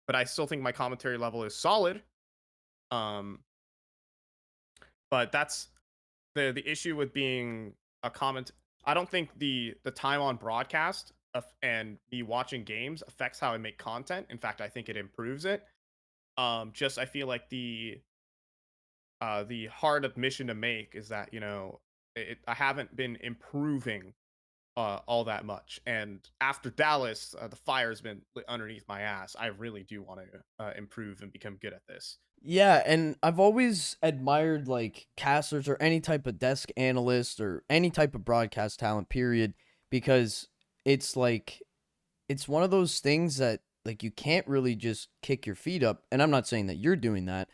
but I still think my commentary level is solid. Um but that's the issue with being a comment. I don't think the time on broadcast and me watching games affects how I make content. In fact, I think it improves it. Just I feel like the hard admission to make is that I haven't been improving all that much, and after Dallas, the fire's been lit underneath my ass. I really do want to improve and become good at this. Yeah, and I've always admired like casters or any type of desk analyst or any type of broadcast talent, period, because it's like it's one of those things that like you can't really just kick your feet up. And I'm not saying that you're doing that.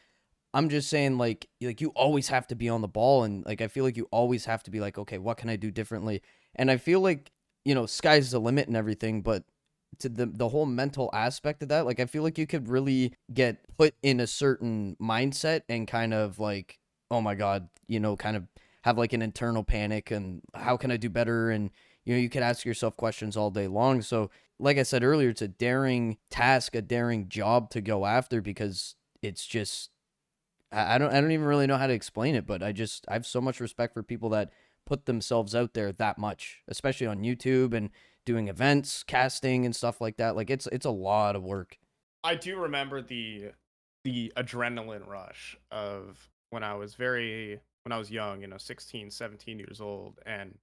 I'm just saying like you always have to be on the ball, and like I feel like you always have to be like, okay, what can I do differently? And I feel like, sky's the limit and everything, but to the whole mental aspect of that, like I feel like you could really get put in a certain mindset and kind of like, oh my God, kind of have like an internal panic and how can I do better? And you could ask yourself questions all day long. So like I said earlier, it's a daring task, a daring job to go after because it's just I don't even really know how to explain it, but I have so much respect for people that put themselves out there that much, especially on YouTube and doing events, casting and stuff like that. Like it's a lot of work. I do remember the adrenaline rush of when I was young, 16, 17 years old, and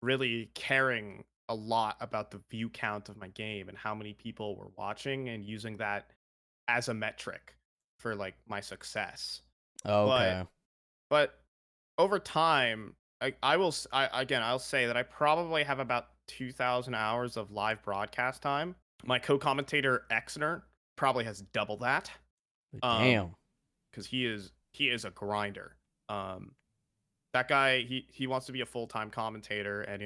really caring a lot about the view count of my game and how many people were watching and using that as a metric for like my success. But Okay. but over time, I'll say that I probably have about 2,000 hours of live broadcast time. My co-commentator Exner probably has double that. Um, Damn. because he is a grinder. Um, that guy he wants to be a full time commentator, and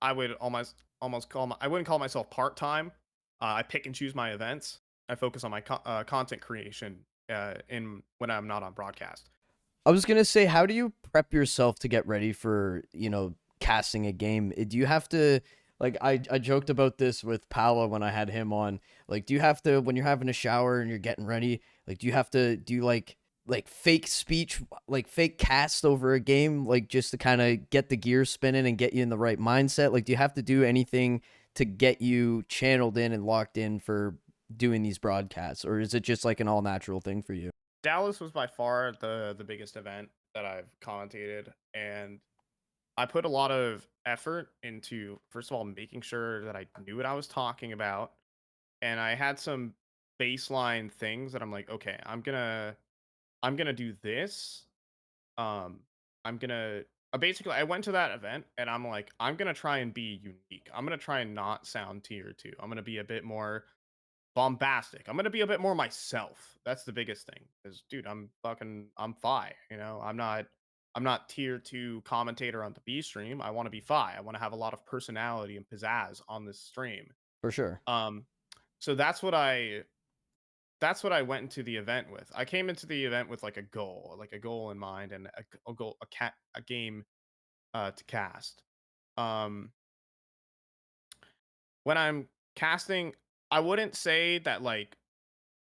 I would almost I wouldn't call myself part time. I pick and choose my events. I focus on my content creation in when I'm not on broadcast. I was gonna say, how do you prep yourself to get ready for, casting a game? Do you have to like I joked about this with Paolo when I had him on. Like, do you have to when you're having a shower and you're getting ready, like do you like fake speech, like fake cast over a game, like just to kind of get the gears spinning and get you in the right mindset? Like, do you have to do anything to get you channeled in and locked in for doing these broadcasts, or is it just like an all natural thing for you? Dallas was by far the biggest event that I've commentated, and I put a lot of effort into first of all making sure that I knew what I was talking about, and I had some baseline things that I'm like, okay, I'm gonna do this. Um, I'm gonna basically I went to that event and I'm like, I'm gonna try and be unique. I'm gonna try and not sound tier two. I'm gonna be a bit more bombastic. I'm gonna be a bit more myself. That's the biggest thing. Because dude, I'm Fi. I'm not tier two commentator on the B stream. I want to be Fi. I want to have a lot of personality and pizzazz on this stream. For sure. Um, So that's what I went into the event with. I came into the event with like a goal in mind, and a goal, a game to cast. Um, when I'm casting, I wouldn't say that like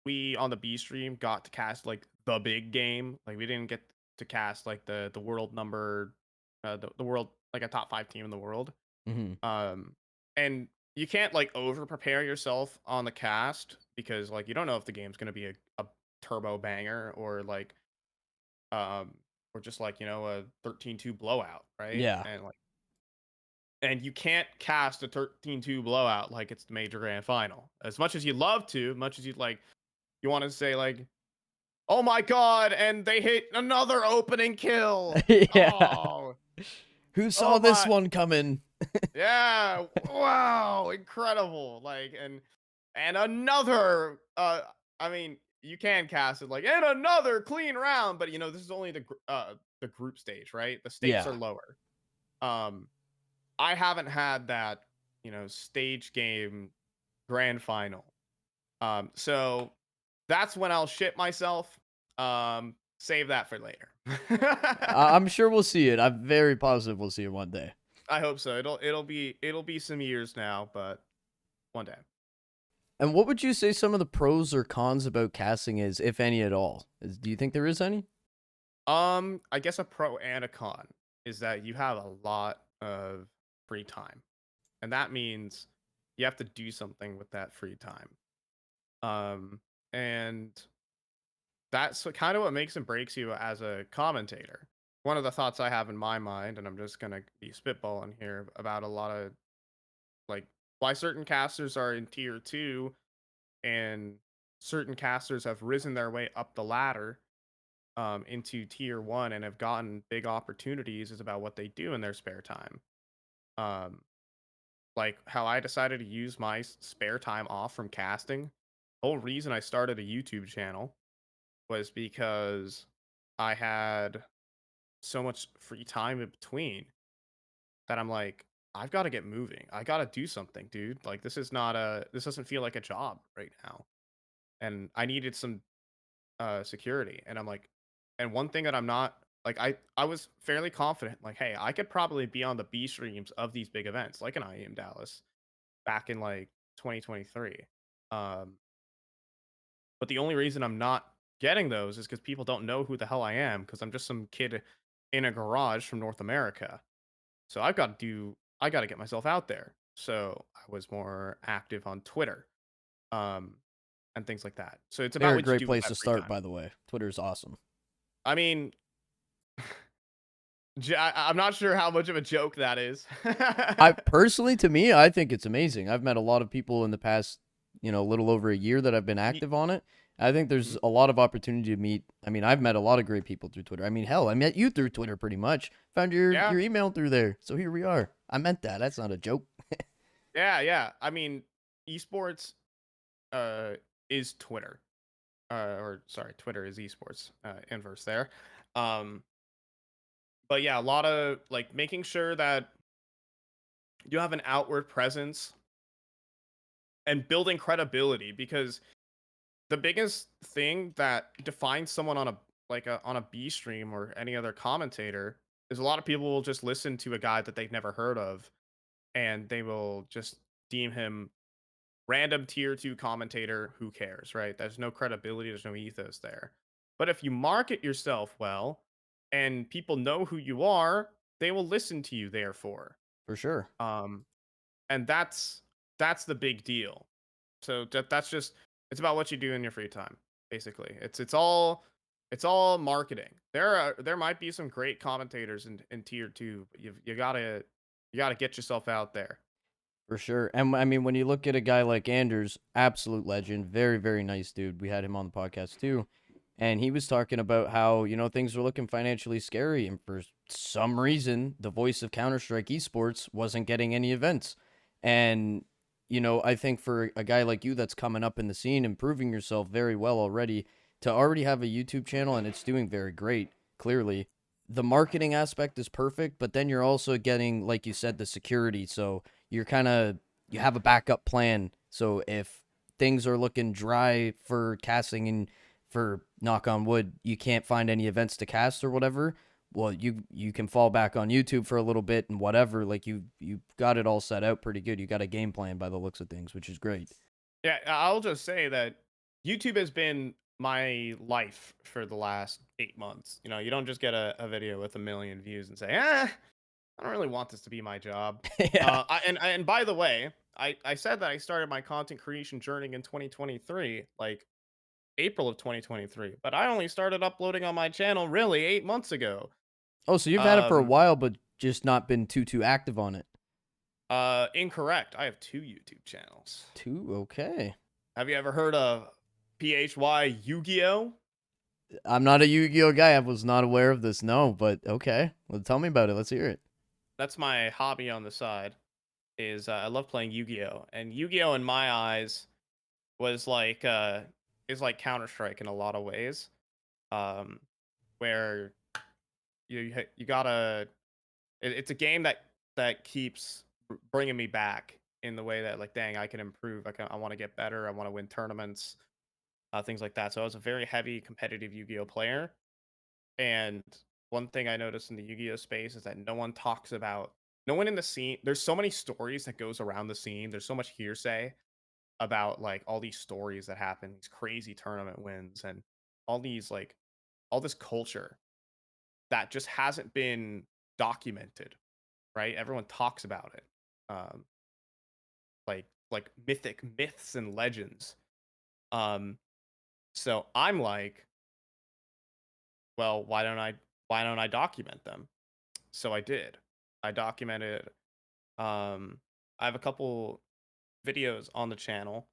we on the B stream got to cast like the big game. Like we didn't get to cast like the world number, the world, like a top 5 team in the world. Hmm. Um, and you can't like over prepare yourself on the cast because like you don't know if the game's gonna be a turbo banger or like um or just like a 13-2 blowout, right? Yeah. And you can't cast a 13-2 blowout like it's the major grand final. As much as you'd love to, much as you'd like, you want to say like, oh my god, and they hit another opening kill. Yeah. Oh, Who saw oh this my, one coming? yeah, wow, incredible. Like and another I mean, you can cast it like and another clean round, but this is only the group stage, right? The stakes are Yeah. lower. Um I haven't had that, stage game grand final. So that's when I'll shit myself. Save that for later. I'm sure we'll see it. I'm very positive we'll see it one day. I hope so. It'll be some years now, but one day. And what would you say some of the pros or cons about casting is, if any at all? Do you think there is any? I guess a pro and a con is that you have a lot of free time. And that means you have to do something with that free time. And that's kind of what makes and breaks you as a commentator. One of the thoughts I have in my mind, and I'm just gonna be spitballing here about a lot of like why certain casters are in tier 2 and certain casters have risen their way up the ladder into tier 1 and have gotten big opportunities is about what they do in their spare time. Um, like how I decided to use my spare time off from casting. The whole reason I started a YouTube channel was because I had so much free time in between that I'm like, I've got to get moving. I got to do something, dude. Like this doesn't feel like a job right now. And I needed some security. And I'm like, and one thing that I'm not like, I was fairly confident, like, hey, I could probably be on the B streams of these big events, like an IEM Dallas back in like 2023. Um, but the only reason I'm not getting those is because people don't know who the hell I am because I'm just some kid in a garage from North America. So I got to get myself out there. So I was more active on Twitter, um, and things like that. So it's about They're a what you great do with place that to free start, time. by the way. Twitter's awesome. I mean, I'm not sure how much of a joke that is. I personally, to me, I think it's amazing. I've met a lot of people in the past, a little over a year that I've been Ye- active on it. I think there's Mhm. a lot of opportunity to meet. I mean, I've met a lot of great people through Twitter. I mean, hell, I met you through Twitter pretty much. Found your Yeah, your email through there. So here we are. I meant that. That's not a joke. yeah. I mean, esports uh, is Twitter. Or sorry, Twitter is esports. Inverse there. Um, but yeah, a lot of like making sure that you have an outward presence and building credibility because the biggest thing that defines someone on a B stream or any other commentator is a lot of people will just listen to a guy that they've never heard of and they will just deem him random tier 2 commentator. Who cares, right? There's no credibility, there's no ethos there. But if you market yourself well and people know who you are, they will listen to you therefore. For sure. um and that's the big deal. So that's just it's about what you do in your free time, basically. It's all marketing. There might be some great commentators in tier 2, but you gotta get yourself out there. For sure. And I mean, when you look at a guy like Anders, absolute legend, very, very nice dude. We had him on the podcast too. And he was talking about how, things were looking financially scary. And for some reason, the voice of Counter Strike esports wasn't getting any events. And, I think for a guy like you that's coming up in the scene and proving yourself very well already, to already have a YouTube channel and it's doing very great, clearly, the marketing aspect is perfect. But then you're also getting, like you said, the security. So, you have a backup plan. So if things are looking dry for casting and for knock on wood, you can't find any events to cast or whatever, well, you can fall back on YouTube for a little bit and whatever. Like you got it all set out pretty good. You got a game plan by the looks of things, which is great. Yeah, I'll just say that YouTube has been my life for the last 8 months. You know, you don't just get a video with 1 million views and say, I don't really want this to be my job. Yeah. And by the way, I said that I started my content creation journey in 2023, like April of 2023, but I only started uploading on my channel really 8 months ago. Oh, so you've had it for a Um, while, but just not been too active on it. Incorrect. I have 2 YouTube channels. Two, okay. Have you ever heard of PHY Yu-Gi-Oh? I'm not a Yu-Gi-Oh guy. I was not aware of this. No, but okay. Well, tell me about it. Let's hear it. That's my hobby on the side. Is I love playing Yu-Gi-Oh, and Yu-Gi-Oh in my eyes was like is like Counter-Strike in a lot of ways. Um, where you gotta it's a game that keeps bringing me back in the way that, like, dang, I can improve. I want to get better. I want to win tournaments, things like that. So I was a very heavy competitive Yu-Gi-Oh player, and one thing I noticed in the Yu-Gi-Oh space is that no one in the scene. There's so many stories that goes around the scene. There's so much hearsay about, like, all these stories that happen, these crazy tournament wins, and all these like all this culture that just hasn't been documented, right? Everyone talks about it. Um, like mythic myths and legends. Um, so I'm like, well, why don't I document them? So I did. I documented I have a couple videos on the channel.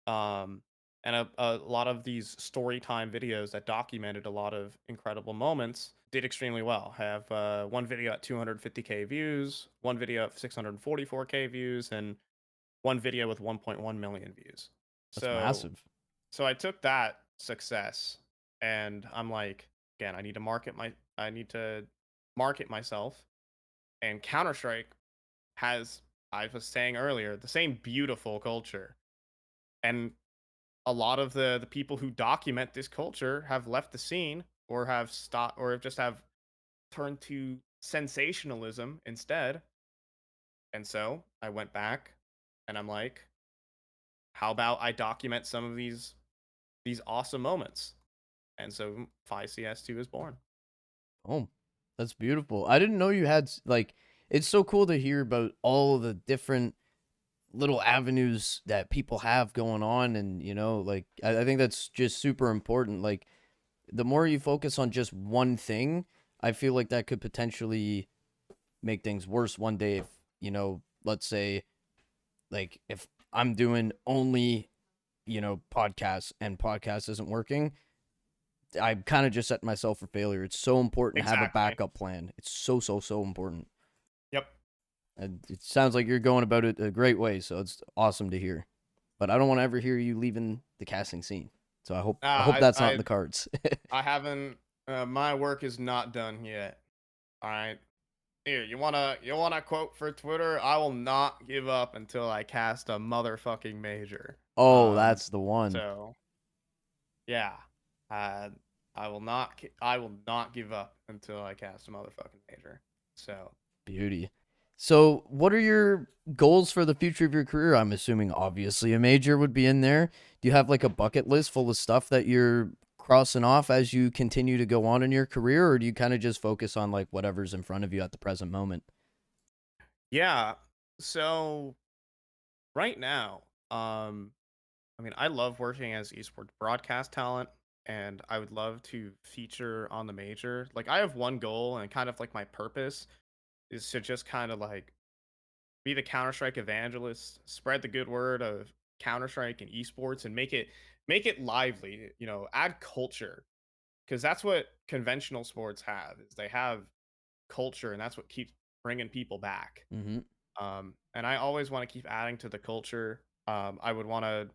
Um and a lot of these story time videos that documented a lot of incredible moments did extremely well. I have one video at 250K views, one video at 644K views, and one video with 1.1 million views. That's So massive. so I took that success and I'm like, again, I need to market myself. And Counter-Strike has, I was saying earlier, the same beautiful culture. And a lot of the people who document this culture have left the scene or have stopped or have turned to sensationalism instead. And so I went back and I'm like, how about I document some of these awesome moments? And so 5CS2 is born. Oh, that's beautiful. I didn't know you had like. It's so cool to hear about all the different little avenues that people have going on, and like I think that's just super important. Like the more you focus on just one thing, I feel like that could potentially make things worse one day. If let's say, like if I'm doing only podcasts and podcast isn't working, I kind of just set myself for failure. It's so important to have a Exactly. backup plan. It's so important. Yep. And it sounds like you're going about it a great way, so it's awesome to hear. But I don't want to ever hear you leaving the casting scene. So I hope Uh, that's I not in I the cards. I haven't. My work is not done yet. All right. Here, you wanna quote for Twitter? I will not give up until I cast a motherfucking major. Oh, Um. that's the one. So yeah. Uh. I will not give up until I cast a motherfucking major. So Beauty. So, what are your goals for the future of your career? I'm assuming obviously a major would be in there. Do you have like a bucket list full of stuff that you're crossing off as you continue to go on in your career, or do you kind of just focus on like whatever's in front of you at the present moment? yeah. So right now, I mean, I love working as esports broadcast talent, and I would love to feature on the major. Like, I have one goal, and kind of like my purpose is to just kind of like be the Counter Strike evangelist, spread the good word of Counter Strike and esports, and make it lively. You know, add culture because that's what conventional sports have. Is they have culture, and that's what keeps bringing people back. Mm-hmm. And I always want to keep adding to the culture. I would want to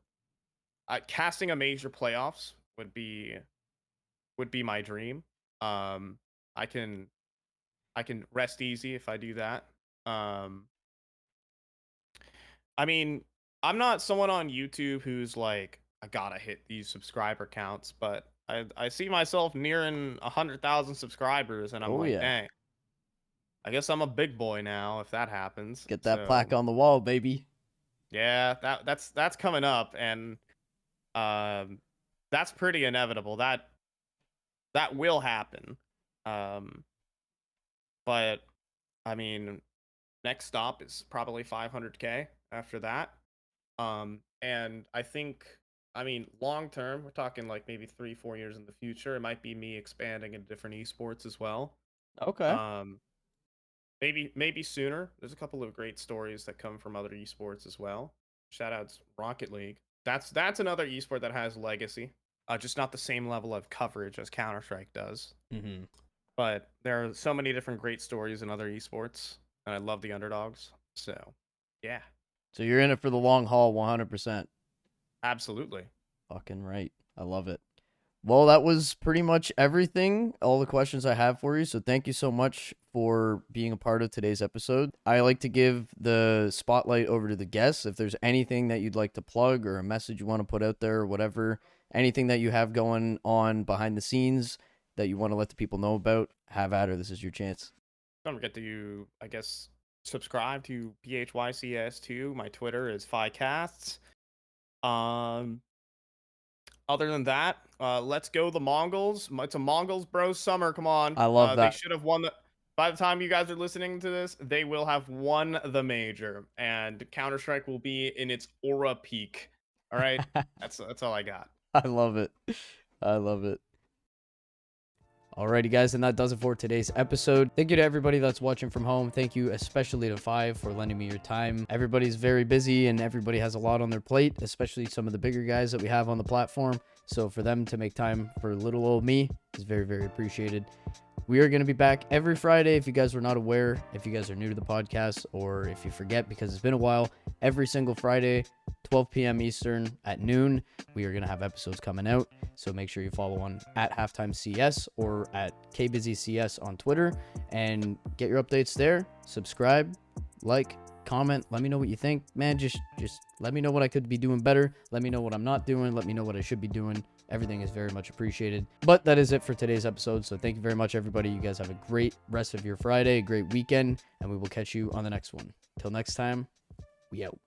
casting a major playoffs would be my dream. Um, I can I can rest easy if I do that. Um, I mean, I'm not someone on YouTube who's like, I gotta hit these subscriber counts, but I see myself nearing 100,000 subscribers, and I'm Oh like, yeah. dang, I guess I'm a big boy now if that happens. Get that So plaque on the wall, baby. yeah, that's coming up, and um, that's pretty inevitable. That will happen. Um, but I mean, next stop is probably 500K after that. And I think, I mean, long term, we're talking like maybe 3, 4 years in the future. It might be me expanding into different esports as well. Okay. Um, maybe sooner. There's a couple of great stories that come from other esports as well. Shout outs Rocket League. That's another esport that has legacy. Just not the same level of coverage as Counter Strike does. Mm-hmm. But there are so many different great stories in other esports, and I love the underdogs. So, yeah, So you're in it for the long haul, 100%. absolutely. Fucking right. I love it. Well, that was pretty much everything, all the questions I have for you. So thank you so much for being a part of today's episode. I like to give the spotlight over to the guests. If there's anything that you'd like to plug or a message you want to put out there or whatever, anything that you have going on behind the scenes that you want to let the people know about, have at her. This is your chance. Don't forget to, I guess, subscribe to PHYCS2. My Twitter is FiCasts. Um, Other than that, let's go the Mongols. It's a Mongols bro summer. Come on. I love They that. should have won the. By the time you guys are listening to this, they will have won the major, and Counter Strike will be in its aura peak. All right, that's all I got. I love it. I love it. Alrighty, guys, and that does it for today's episode. Thank you to everybody that's watching from home. Thank you especially to Five for lending me your time. Everybody's very busy and everybody has a lot on their plate, especially some of the bigger guys that we have on the platform. So for them to make time for little old me is very, very appreciated. We are going to be back every Friday. If you guys were not aware, if you guys are new to the podcast, or if you forget because it's been a while, every single Friday, 12 p.m. Eastern at noon, we are going to have episodes coming out. So make sure you follow on at Halftime CS or at KBizzyCS on Twitter and get your updates there. Subscribe, like, comment, let me know what you think. Man, just let me know what I could be doing better. Let me know what I'm not doing. Let me know what I should be doing. Everything is very much appreciated. But that is it for today's episode. So thank you very much, everybody. You guys have a great rest of your Friday, a great weekend, and we will catch you on the next one. Till next time, we out.